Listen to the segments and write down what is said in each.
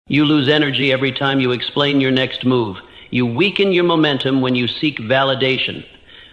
You lose energy every time you explain your next move. You weaken your momentum when you seek validation.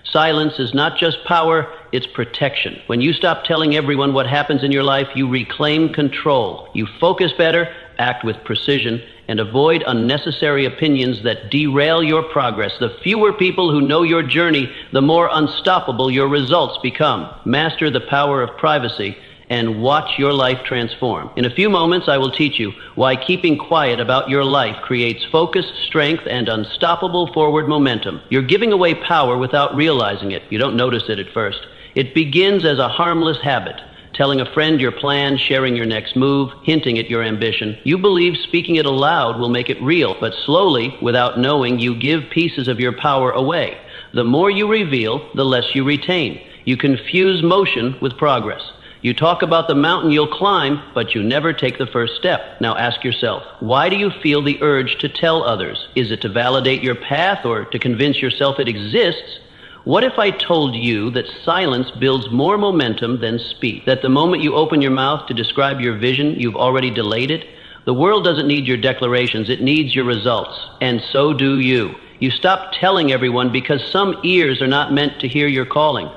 Silence is not just power, it's protection. When you stop telling everyone what happens in your life, you reclaim control. You focus better, act with precision, and avoid unnecessary opinions that derail your progress. The fewer people who know your journey, the more unstoppable your results become. Master the power of privacy and watch your life transform. In a few moments, I will teach you why keeping quiet about your life creates focus, strength, and unstoppable forward momentum. You're giving away power without realizing it. You don't notice it at first. It begins as a harmless habit. Telling a friend your plan, sharing your next move, hinting at your ambition. You believe speaking it aloud will make it real, but slowly, without knowing, you give pieces of your power away. The more you reveal, the less you retain. You confuse motion with progress. You talk about the mountain you'll climb, but you never take the first step. Now ask yourself, why do you feel the urge to tell others? Is it to validate your path or to convince yourself it exists? What if I told you that silence builds more momentum than speech? That the moment you open your mouth to describe your vision, you've already delayed it? The world doesn't need your declarations, it needs your results. And so do you. You stop telling everyone because some ears are not meant to hear your calling.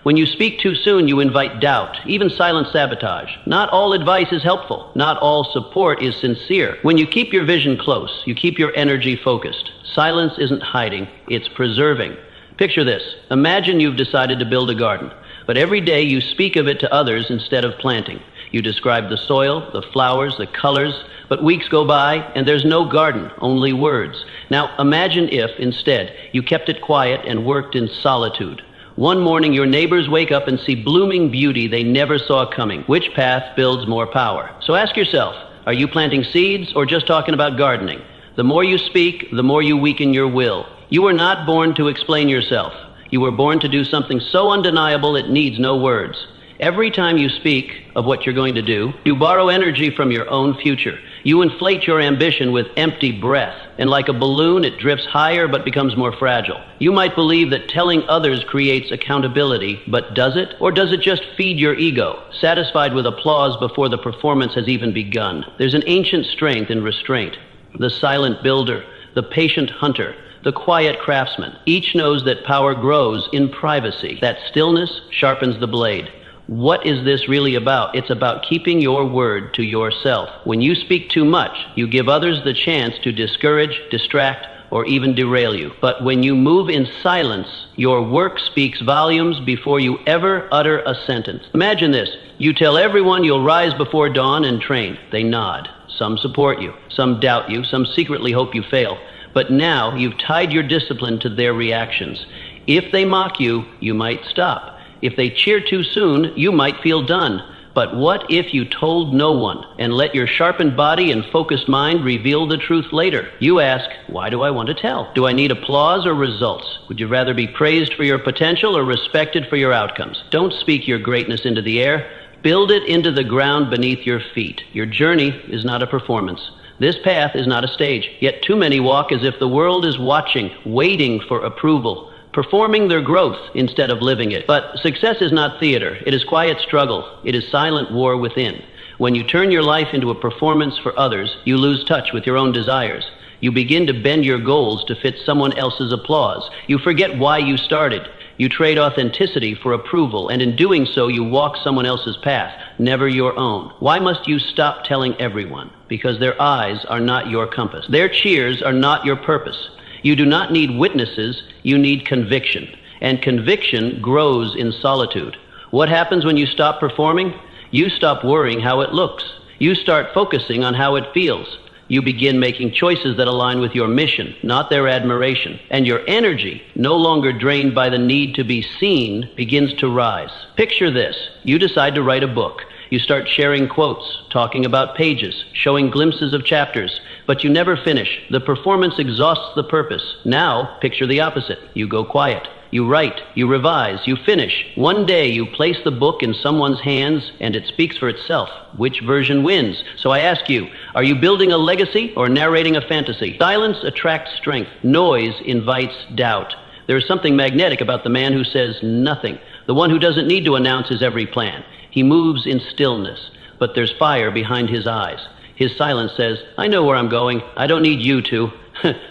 When you speak too soon, you invite doubt, even silent sabotage. Not all advice is helpful. Not all support is sincere. When you keep your vision close, you keep your energy focused. Silence isn't hiding, it's preserving. Picture this. Imagine you've decided to build a garden, but every day you speak of it to others instead of planting. You describe the soil, the flowers, the colors, but weeks go by and there's no garden, only words. Now imagine if, instead, you kept it quiet and worked in solitude. One morning, your neighbors wake up and see blooming beauty they never saw coming. Which path builds more power? So ask yourself, are you planting seeds or just talking about gardening? The more you speak, the more you weaken your will. You were not born to explain yourself. You were born to do something so undeniable it needs no words. Every time you speak of what you're going to do, you borrow energy from your own future. You inflate your ambition with empty breath, and like a balloon, it drifts higher but becomes more fragile. You might believe that telling others creates accountability, but does it? Or does it just feed your ego, satisfied with applause before the performance has even begun? There's an ancient strength in restraint. The silent builder, the patient hunter, the quiet craftsman. Each knows that power grows in privacy, that stillness sharpens the blade. What is this really about? It's about keeping your word to yourself. When you speak too much, you give others the chance to discourage, distract, or even derail you. But when you move in silence, your work speaks volumes before you ever utter a sentence. Imagine this. You tell everyone you'll rise before dawn and train. They nod. Some support you. Some doubt you. Some secretly hope you fail. But now you've tied your discipline to their reactions. If they mock you, you might stop. If they cheer too soon, you might feel done. But what if you told no one and let your sharpened body and focused mind reveal the truth later? You ask, why do I want to tell? Do I need applause or results? Would you rather be praised for your potential or respected for your outcomes? Don't speak your greatness into the air. Build it into the ground beneath your feet. Your journey is not a performance. This path is not a stage. Yet too many walk as if the world is watching, waiting for approval, performing their growth instead of living it. But success is not theater. It is quiet struggle. It is silent war within. When you turn your life into a performance for others, you lose touch with your own desires. You begin to bend your goals to fit someone else's applause. You forget why you started. You trade authenticity for approval, and in doing so, you walk someone else's path, never your own. Why must you stop telling everyone? Because their eyes are not your compass. Their cheers are not your purpose. You do not need witnesses, you need conviction. And conviction grows in solitude. What happens when you stop performing? You stop worrying how it looks. You start focusing on how it feels. You begin making choices that align with your mission, not their admiration. And your energy, no longer drained by the need to be seen, begins to rise. Picture this. You decide to write a book. You start sharing quotes, talking about pages, showing glimpses of chapters, but you never finish. The performance exhausts the purpose. Now, picture the opposite. You go quiet. You write, you revise, you finish. One day you place the book in someone's hands and it speaks for itself. Which version wins? So I ask you, are you building a legacy or narrating a fantasy? Silence attracts strength. Noise invites doubt. There is something magnetic about the man who says nothing, the one who doesn't need to announce his every plan. He moves in stillness, but there's fire behind his eyes. His silence says, I know where I'm going. I don't need you to.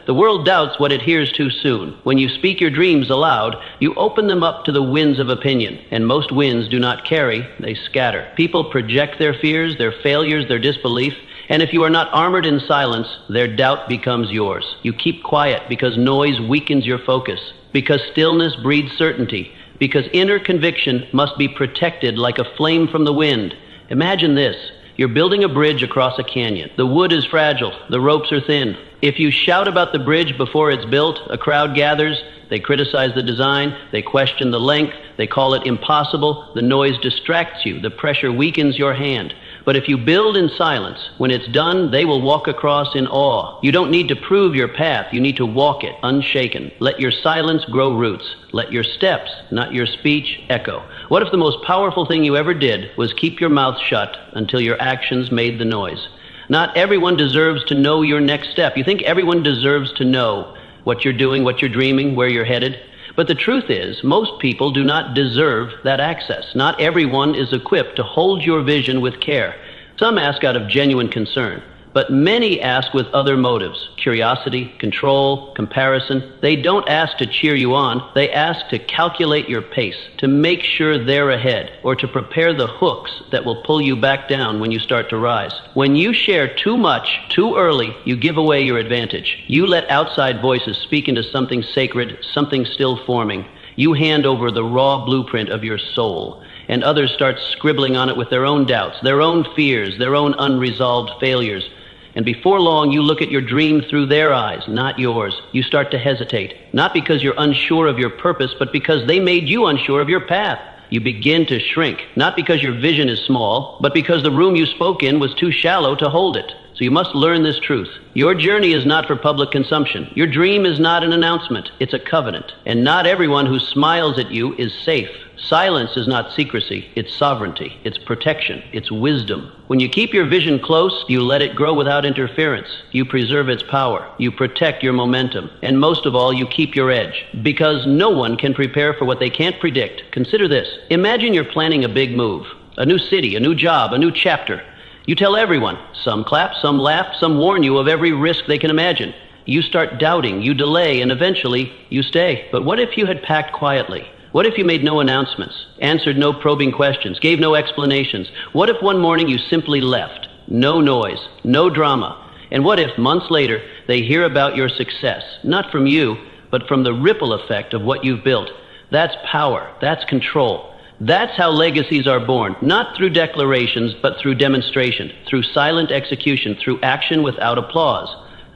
The world doubts what it hears too soon. When you speak your dreams aloud, you open them up to the winds of opinion, and most winds do not carry, they scatter. People project their fears, their failures, their disbelief, and if you are not armored in silence, their doubt becomes yours. You keep quiet because noise weakens your focus, because stillness breeds certainty, because inner conviction must be protected like a flame from the wind. Imagine this. You're building a bridge across a canyon. The wood is fragile. The ropes are thin. If you shout about the bridge before it's built, a crowd gathers. They criticize the design. They question the length. They call it impossible. The noise distracts you. The pressure weakens your hand. But if you build in silence, when it's done, they will walk across in awe. You don't need to prove your path. You need to walk it, unshaken. Let your silence grow roots. Let your steps, not your speech, echo. What if the most powerful thing you ever did was keep your mouth shut until your actions made the noise? Not everyone deserves to know your next step. You think everyone deserves to know what you're doing, what you're dreaming, where you're headed? But the truth is, most people do not deserve that access. Not everyone is equipped to hold your vision with care. Some ask out of genuine concern, but many ask with other motives: curiosity, control, comparison. They don't ask to cheer you on. They ask to calculate your pace, to make sure they're ahead, or to prepare the hooks that will pull you back down when you start to rise. When you share too much, too early, you give away your advantage. You let outside voices speak into something sacred, something still forming. You hand over the raw blueprint of your soul, and others start scribbling on it with their own doubts, their own fears, their own unresolved failures. And before long, you look at your dream through their eyes, not yours. You start to hesitate, not because you're unsure of your purpose, but because they made you unsure of your path. You begin to shrink, not because your vision is small, but because the room you spoke in was too shallow to hold it. So you must learn this truth. Your journey is not for public consumption. Your dream is not an announcement. It's a covenant. And not everyone who smiles at you is safe. Silence is not secrecy. It's sovereignty. It's protection. It's wisdom. When you keep your vision close, you let it grow without interference. You preserve its power. You protect your momentum. And most of all, you keep your edge. Because no one can prepare for what they can't predict. Consider this. Imagine you're planning a big move. A new city, a new job, a new chapter. You tell everyone. Some clap, some laugh, some warn you of every risk they can imagine. You start doubting, you delay, and eventually you stay. But what if you had packed quietly? What if you made no announcements, answered no probing questions, gave no explanations? What if one morning you simply left? No noise, no drama. And what if months later they hear about your success, not from you, but from the ripple effect of what you've built? That's power, that's control. That's how legacies are born, not through declarations, but through demonstration, through silent execution, through action without applause.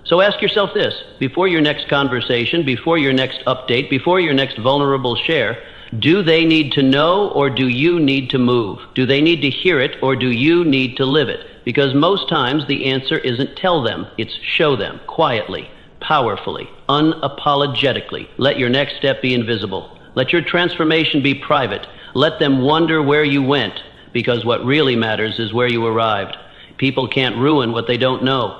So ask yourself this: before your next conversation, before your next update, before your next vulnerable share, do they need to know, or do you need to move? Do they need to hear it, or do you need to live it? Because most times the answer isn't tell them, it's show them, quietly, powerfully, unapologetically. Let your next step be invisible. Let your transformation be private. Let them wonder where you went, because what really matters is where you arrived. People can't ruin what they don't know.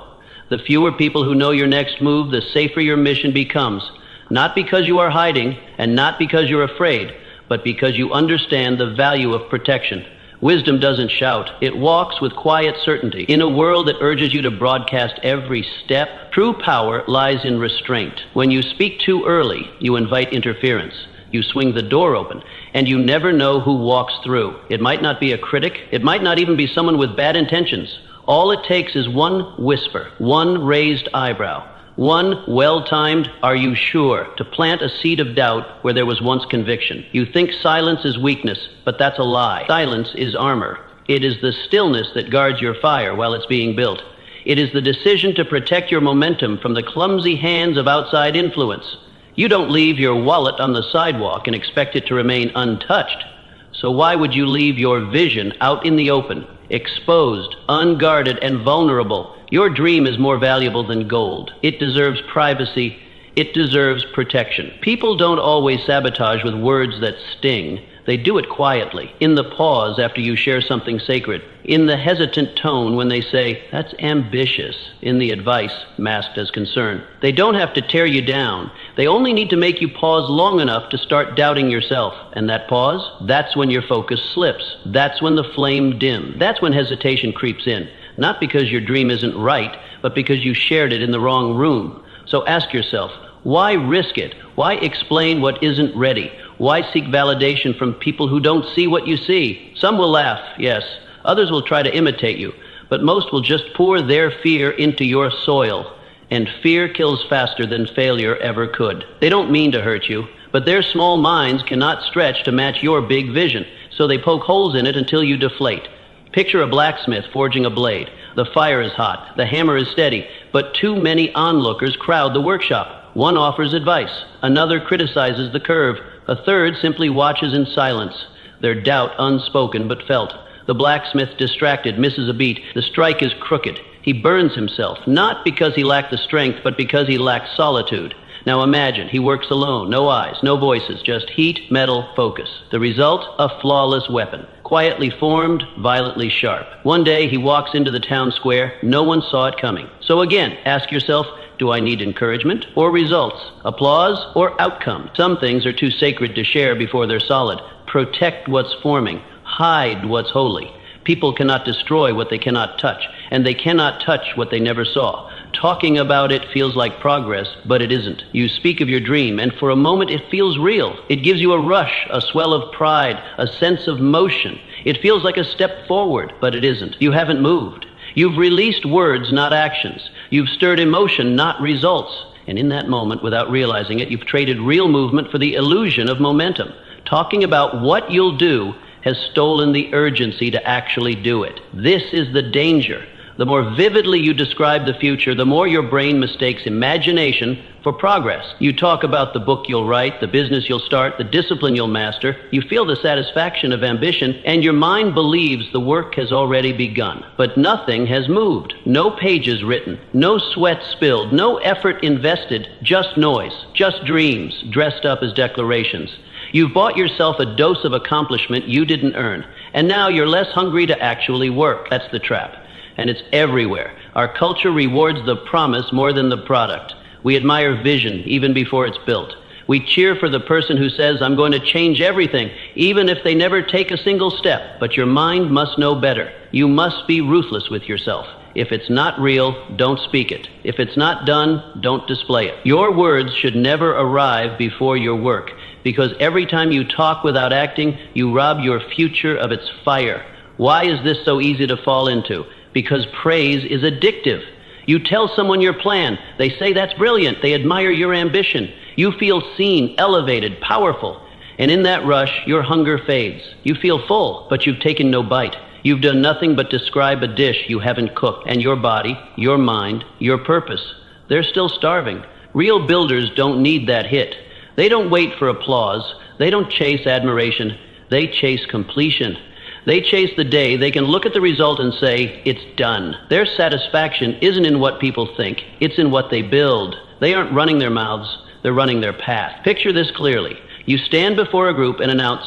The fewer people who know your next move, the safer your mission becomes. Not because you are hiding, and not because you're afraid, but because you understand the value of protection. Wisdom doesn't shout. It walks with quiet certainty. In a world that urges you to broadcast every step, true power lies in restraint. When you speak too early, you invite interference. You swing the door open, and you never know who walks through. It might not be a critic. It might not even be someone with bad intentions. All it takes is one whisper, one raised eyebrow, one well-timed "are you sure?" to plant a seed of doubt where there was once conviction. You think silence is weakness, but that's a lie. Silence is armor. It is the stillness that guards your fire while it's being built. It is the decision to protect your momentum from the clumsy hands of outside influence. You don't leave your wallet on the sidewalk and expect it to remain untouched. So why would you leave your vision out in the open, exposed, unguarded, and vulnerable? Your dream is more valuable than gold. It deserves privacy. It deserves protection. People don't always sabotage with words that sting. They do it quietly, in the pause after you share something sacred, in the hesitant tone when they say, "That's ambitious," in the advice masked as concern. They don't have to tear you down. They only need to make you pause long enough to start doubting yourself. And that pause, that's when your focus slips. That's when the flame dims. That's when hesitation creeps in. not because your dream isn't right, but because you shared it in the wrong room. So ask yourself, why risk it? Why explain what isn't ready? Why seek validation from people who don't see what you see? Some will laugh, yes. Others will try to imitate you, but most will just pour their fear into your soil. And fear kills faster than failure ever could. They don't mean to hurt you, but their small minds cannot stretch to match your big vision, so they poke holes in it until you deflate. Picture a blacksmith forging a blade. The fire is hot, the hammer is steady, but too many onlookers crowd the workshop. One offers advice, another criticizes the curve, a third simply watches in silence, their doubt unspoken but felt. The blacksmith, distracted, misses a beat. The strike is crooked. He burns himself, not because he lacked the strength, but because he lacked solitude. Now imagine, he works alone, no eyes, no voices, just heat, metal, focus. The result, a flawless weapon, quietly formed, violently sharp. One day he walks into the town square, no one saw it coming. So again, ask yourself, do I need encouragement or results? Applause or outcome? Some things are too sacred to share before they're solid. Protect what's forming. Hide what's holy. People cannot destroy what they cannot touch, and they cannot touch what they never saw. Talking about it feels like progress, but it isn't. You speak of your dream, and for a moment it feels real. It gives you a rush, a swell of pride, a sense of motion. It feels like a step forward, but it isn't. You haven't moved. You've released words, not actions. You've stirred emotion, not results. And in that moment, without realizing it, you've traded real movement for the illusion of momentum. Talking about what you'll do has stolen the urgency to actually do it. This is the danger. The more vividly you describe the future, the more your brain mistakes imagination for progress. You talk about the book you'll write, the business you'll start, the discipline you'll master. You feel the satisfaction of ambition, and your mind believes the work has already begun. But nothing has moved. No pages written, no sweat spilled, no effort invested, just noise, just dreams dressed up as declarations. You've bought yourself a dose of accomplishment you didn't earn, and now you're less hungry to actually work. That's the trap. And it's everywhere. Our culture rewards the promise more than the product. We admire vision even before it's built. We cheer for the person who says, I'm going to change everything, even if they never take a single step. But your mind must know better. You must be ruthless with yourself. If it's not real, don't speak it. If it's not done, don't display it. Your words should never arrive before your work, because every time you talk without acting, you rob your future of its fire. Why is this so easy to fall into? Because praise is addictive. You tell someone your plan. They say that's brilliant. They admire your ambition. You feel seen, elevated, powerful. And in that rush, your hunger fades. You feel full, but you've taken no bite. You've done nothing but describe a dish you haven't cooked. And your body, your mind, your purpose, they're still starving. Real builders don't need that hit. They don't wait for applause. They don't chase admiration. They chase completion. They chase the day they can look at the result and say, it's done. Their satisfaction isn't in what people think. It's in what they build. They aren't running their mouths. They're running their path. Picture this clearly. You stand before a group and announce,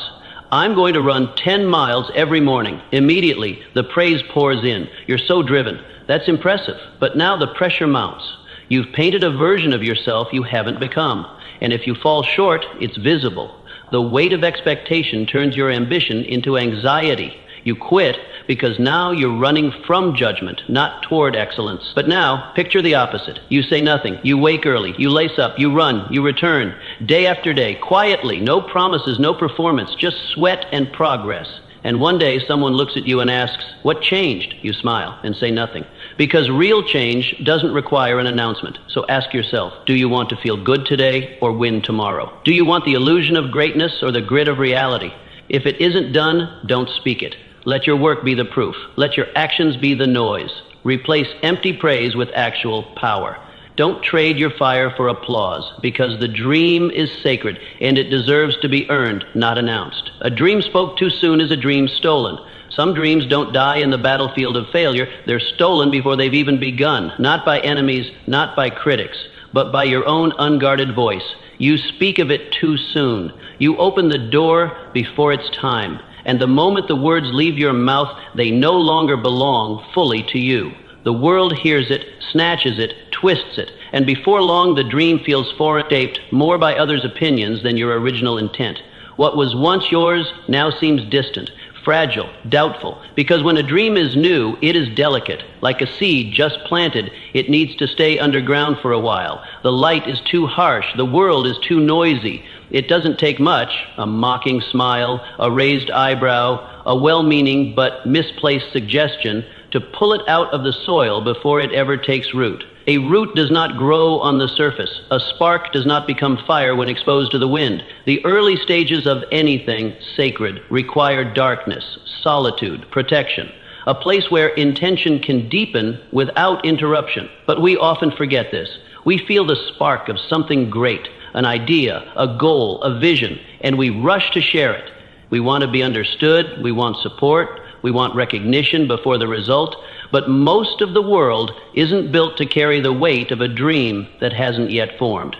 I'm going to run 10 miles every morning. Immediately, the praise pours in. You're so driven. That's impressive. But now the pressure mounts. You've painted a version of yourself you haven't become. And if you fall short, it's visible. The weight of expectation turns your ambition into anxiety. You quit because now you're running from judgment, not toward excellence. But now, picture the opposite. You say nothing. You wake early. You lace up. You run. You return. Day after day, quietly. No promises, no performance, just sweat and progress. And one day someone looks at you and asks, what changed? You smile and say nothing. Because real change doesn't require an announcement. So ask yourself, do you want to feel good today or win tomorrow? Do you want the illusion of greatness or the grit of reality? If it isn't done, don't speak it. Let your work be the proof. Let your actions be the noise. Replace empty praise with actual power. Don't trade your fire for applause, because the dream is sacred and it deserves to be earned, not announced. A dream spoke too soon is a dream stolen. Some dreams don't die in the battlefield of failure. They're stolen before they've even begun, not by enemies, not by critics, but by your own unguarded voice. You speak of it too soon. You open the door before it's time. And the moment the words leave your mouth, they no longer belong fully to you. The world hears it, snatches it, twists it, and before long the dream feels foreign, shaped more by others' opinions than your original intent. What was once yours now seems distant, fragile, doubtful, because when a dream is new, it is delicate. Like a seed just planted, it needs to stay underground for a while. The light is too harsh, the world is too noisy. It doesn't take much, a mocking smile, a raised eyebrow, a well-meaning but misplaced suggestion, to pull it out of the soil before it ever takes root. A root does not grow on the surface. A spark does not become fire when exposed to the wind. The early stages of anything sacred require darkness, solitude, protection, a place where intention can deepen without interruption. But we often forget this. We feel the spark of something great, an idea, a goal, a vision, and we rush to share it. We want to be understood, we want support, we want recognition before the result, but most of the world isn't built to carry the weight of a dream that hasn't yet formed.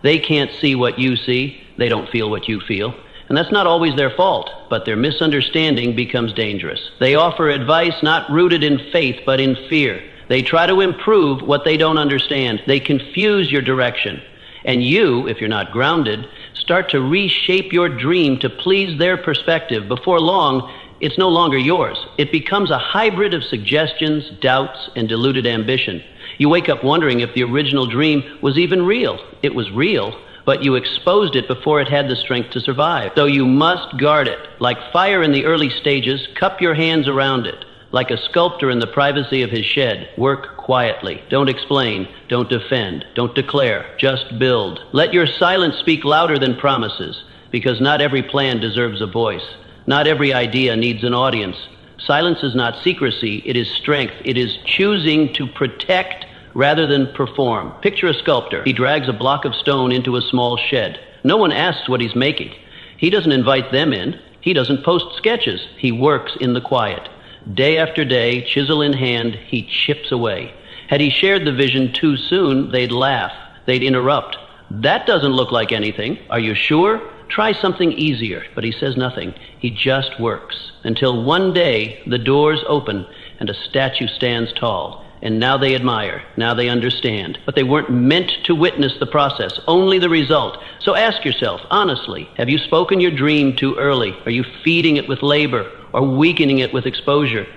They can't see what you see, they don't feel what you feel, and that's not always their fault, but their misunderstanding becomes dangerous. They offer advice not rooted in faith, but in fear. They try to improve what they don't understand. They confuse your direction. And you, if you're not grounded, start to reshape your dream to please their perspective. Before long, it's no longer yours. It becomes a hybrid of suggestions, doubts, and deluded ambition. You wake up wondering if the original dream was even real. It was real, but you exposed it before it had the strength to survive. So you must guard it. Like fire in the early stages, cup your hands around it. Like a sculptor in the privacy of his shed, work quietly. Don't explain, don't defend, don't declare, just build. Let your silence speak louder than promises, because not every plan deserves a voice. Not every idea needs an audience. Silence is not secrecy, it is strength. It is choosing to protect rather than perform. Picture a sculptor. He drags a block of stone into a small shed. No one asks what he's making. He doesn't invite them in. He doesn't post sketches. He works in the quiet. Day after day, chisel in hand, he chips away. Had he shared the vision too soon, they'd laugh. They'd interrupt. That doesn't look like anything. Are you sure? Try something easier. But he says nothing. He just works. Until one day, the doors open and a statue stands tall. And now they admire. Now they understand. But they weren't meant to witness the process, only the result. So ask yourself, honestly, have you spoken your dream too early? Are you feeding it with labor or weakening it with exposure?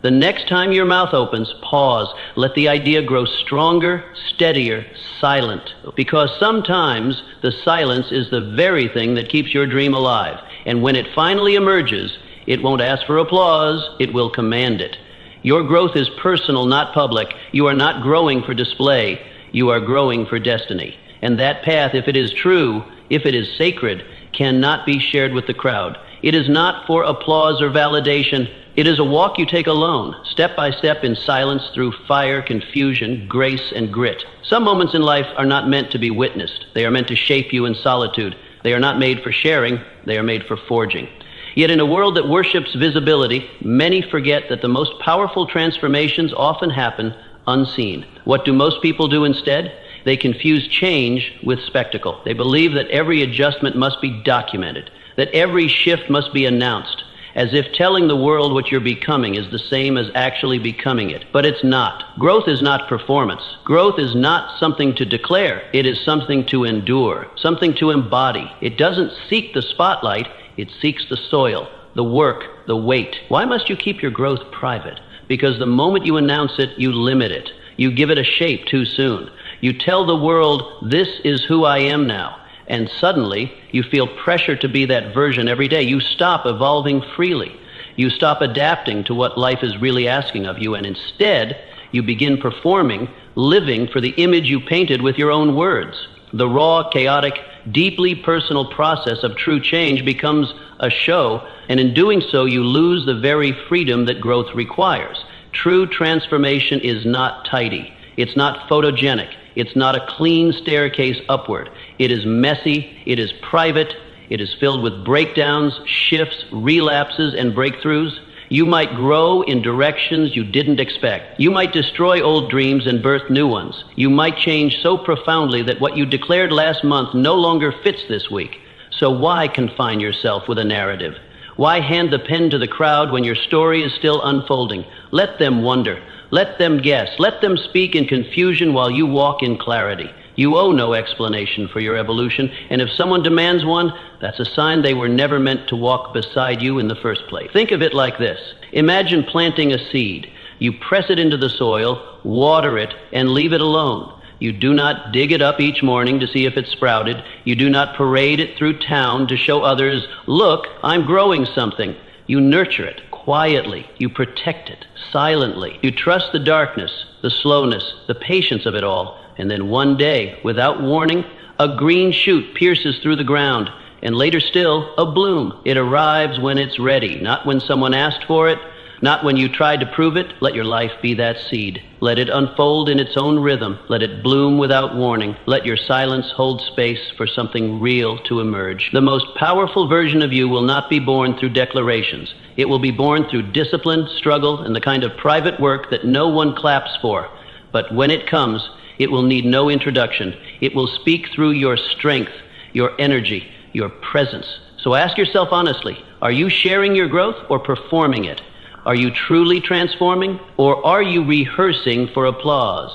The next time your mouth opens, pause. Let the idea grow stronger, steadier, silent. Because sometimes the silence is the very thing that keeps your dream alive. And when it finally emerges, it won't ask for applause, it will command it. Your growth is personal, not public. You are not growing for display. You are growing for destiny. And that path, if it is true, if it is sacred, cannot be shared with the crowd. It is not for applause or validation. It is a walk you take alone, step by step in silence through fire, confusion, grace, and grit. Some moments in life are not meant to be witnessed. They are meant to shape you in solitude. They are not made for sharing. They are made for forging. Yet in a world that worships visibility, many forget that the most powerful transformations often happen unseen. What do most people do instead? They confuse change with spectacle. They believe that every adjustment must be documented, that every shift must be announced, as if telling the world what you're becoming is the same as actually becoming it. But it's not. Growth is not performance. Growth is not something to declare. It is something to endure, something to embody. It doesn't seek the spotlight. It seeks the soil, the work, the weight. Why must you keep your growth private? Because the moment you announce it, you limit it. You give it a shape too soon. You tell the world, this is who I am now. And suddenly, you feel pressure to be that version every day. You stop evolving freely. You stop adapting to what life is really asking of you. And instead, you begin performing, living for the image you painted with your own words. The raw, chaotic, deeply personal process of true change becomes a show, and in doing so, you lose the very freedom that growth requires. True transformation is not tidy. It's not photogenic. It's not a clean staircase upward. It is messy. It is private. It is filled with breakdowns, shifts, relapses, and breakthroughs. You might grow in directions you didn't expect. You might destroy old dreams and birth new ones. You might change so profoundly that what you declared last month no longer fits this week. So why confine yourself with a narrative? Why hand the pen to the crowd when your story is still unfolding? Let them wonder. Let them guess. Let them speak in confusion while you walk in clarity. You owe no explanation for your evolution, and if someone demands one, that's a sign they were never meant to walk beside you in the first place. Think of it like this. Imagine planting a seed. You press it into the soil, water it, and leave it alone. You do not dig it up each morning to see if it's sprouted. You do not parade it through town to show others, look, I'm growing something. You nurture it quietly. You protect it silently. You trust the darkness, the slowness, the patience of it all. And then one day, without warning, a green shoot pierces through the ground. And later still, a bloom. It arrives when it's ready, not when someone asked for it, not when you tried to prove it. Let your life be that seed. Let it unfold in its own rhythm. Let it bloom without warning. Let your silence hold space for something real to emerge. The most powerful version of you will not be born through declarations. It will be born through discipline, struggle, and the kind of private work that no one claps for. But when it comes, it will need no introduction. It will speak through your strength, your energy, your presence. So ask yourself honestly, are you sharing your growth or performing it? Are you truly transforming, or are you rehearsing for applause?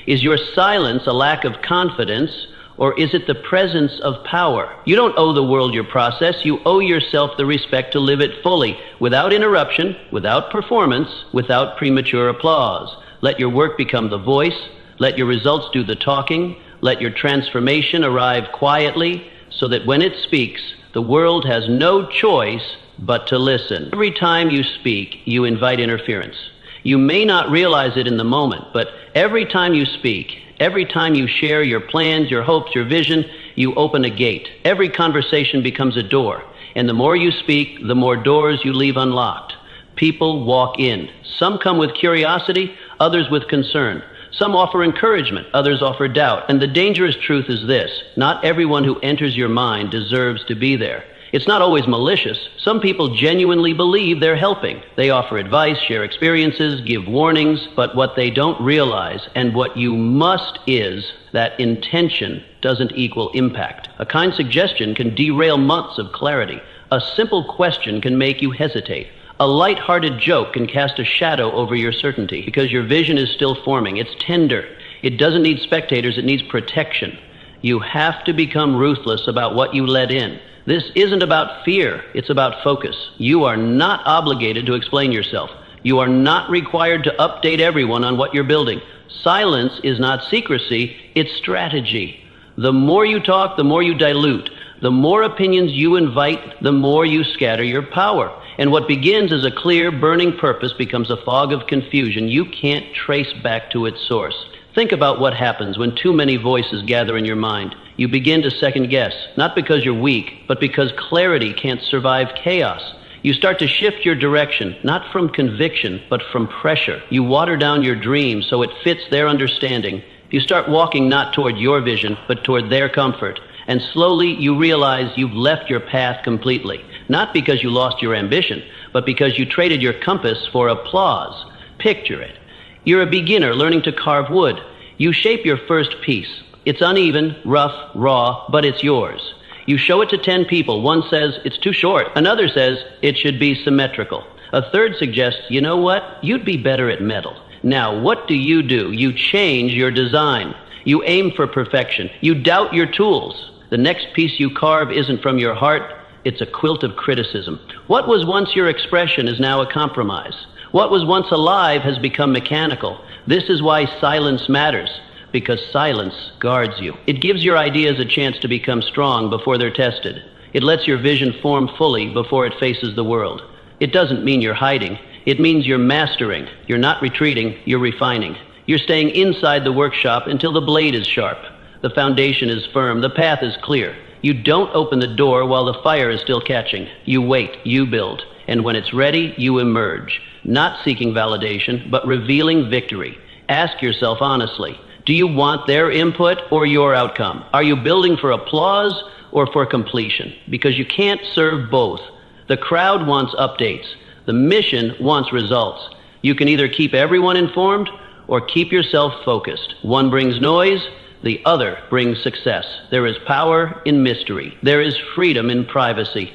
Is your silence a lack of confidence, or is it the presence of power? You don't owe the world your process. You owe yourself the respect to live it fully, without interruption, without performance, without premature applause. Let your work become the voice. Let your results do the talking. Let your transformation arrive quietly, so that when it speaks, the world has no choice but to listen. Every time you speak, you invite interference. You may not realize it in the moment, but every time you speak, every time you share your plans, your hopes, your vision, you open a gate. Every conversation becomes a door, and the more you speak, the more doors you leave unlocked. People walk in. Some come with curiosity, others with concern. Some offer encouragement, others offer doubt. And the dangerous truth is this: not everyone who enters your mind deserves to be there. It's not always malicious. Some people genuinely believe they're helping. They offer advice, share experiences, give warnings, but what they don't realize, and what you must, is that intention doesn't equal impact. A kind suggestion can derail months of clarity. A simple question can make you hesitate. A light-hearted joke can cast a shadow over your certainty because your vision is still forming. It's tender. It doesn't need spectators. It needs protection. You have to become ruthless about what you let in. This isn't about fear. It's about focus. You are not obligated to explain yourself. You are not required to update everyone on what you're building. Silence is not secrecy. It's strategy. The more you talk, the more you dilute. The more opinions you invite, the more you scatter your power. And what begins as a clear, burning purpose becomes a fog of confusion you can't trace back to its source. Think about what happens when too many voices gather in your mind. You begin to second guess, not because you're weak, but because clarity can't survive chaos. You start to shift your direction, not from conviction, but from pressure. You water down your dreams so it fits their understanding. You start walking not toward your vision, but toward their comfort. And slowly you realize you've left your path completely. Not because you lost your ambition, but because you traded your compass for applause. Picture it. You're a beginner learning to carve wood. You shape your first piece. It's uneven, rough, raw, but it's yours. You show it to 10 people. One says, it's too short. Another says, it should be symmetrical. A third suggests, you know what? You'd be better at metal. Now, what do? You change your design. You aim for perfection. You doubt your tools. The next piece you carve isn't from your heart. It's a quilt of criticism. What was once your expression is now a compromise. What was once alive has become mechanical. This is why silence matters, because silence guards you. It gives your ideas a chance to become strong before they're tested. It lets your vision form fully before it faces the world. It doesn't mean you're hiding. It means you're mastering. You're not retreating, you're refining. You're staying inside the workshop until the blade is sharp. The foundation is firm, the path is clear. You don't open the door while the fire is still catching. You wait, you build, and when it's ready, you emerge. Not seeking validation, but revealing victory. Ask yourself honestly, do you want their input or your outcome? Are you building for applause or for completion? Because you can't serve both. The crowd wants updates. The mission wants results. You can either keep everyone informed or keep yourself focused. One brings noise, the other brings success. There is power in mystery. There is freedom in privacy.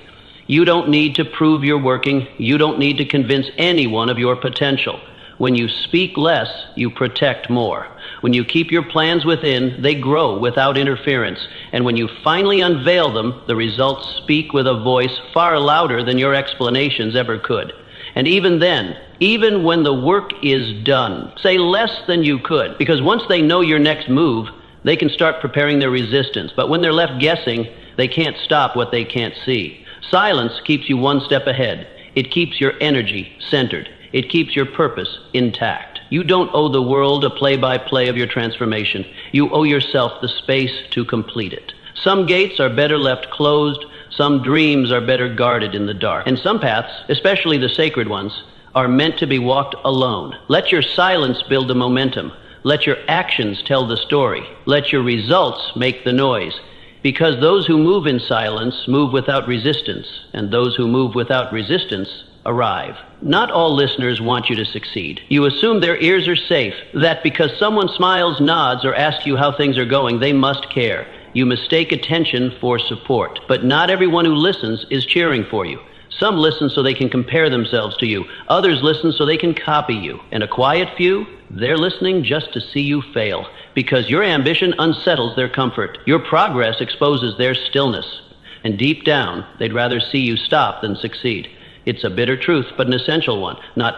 You don't need to prove you're working. You don't need to convince anyone of your potential. When you speak less, you protect more. When you keep your plans within, they grow without interference. And when you finally unveil them, the results speak with a voice far louder than your explanations ever could. And even then, even when the work is done, say less than you could, because once they know your next move, they can start preparing their resistance. But when they're left guessing, they can't stop what they can't see. Silence keeps you one step ahead. It keeps your energy centered. It keeps your purpose intact. You don't owe the world a play-by-play of your transformation. You owe yourself the space to complete it. Some gates are better left closed. Some dreams are better guarded in the dark. And some paths, especially the sacred ones, are meant to be walked alone. Let your silence build the momentum. Let your actions tell the story. Let your results make the noise. Because those who move in silence move without resistance, and those who move without resistance arrive. Not all listeners want you to succeed. You assume their ears are safe, that because someone smiles, nods, or asks you how things are going, they must care. You mistake attention for support. But not everyone who listens is cheering for you. Some listen so they can compare themselves to you. Others listen so they can copy you. And a quiet few, they're listening just to see you fail, because your ambition unsettles their comfort. Your progress exposes their stillness. And deep down, they'd rather see you stop than succeed. It's a bitter truth, but an essential one. Not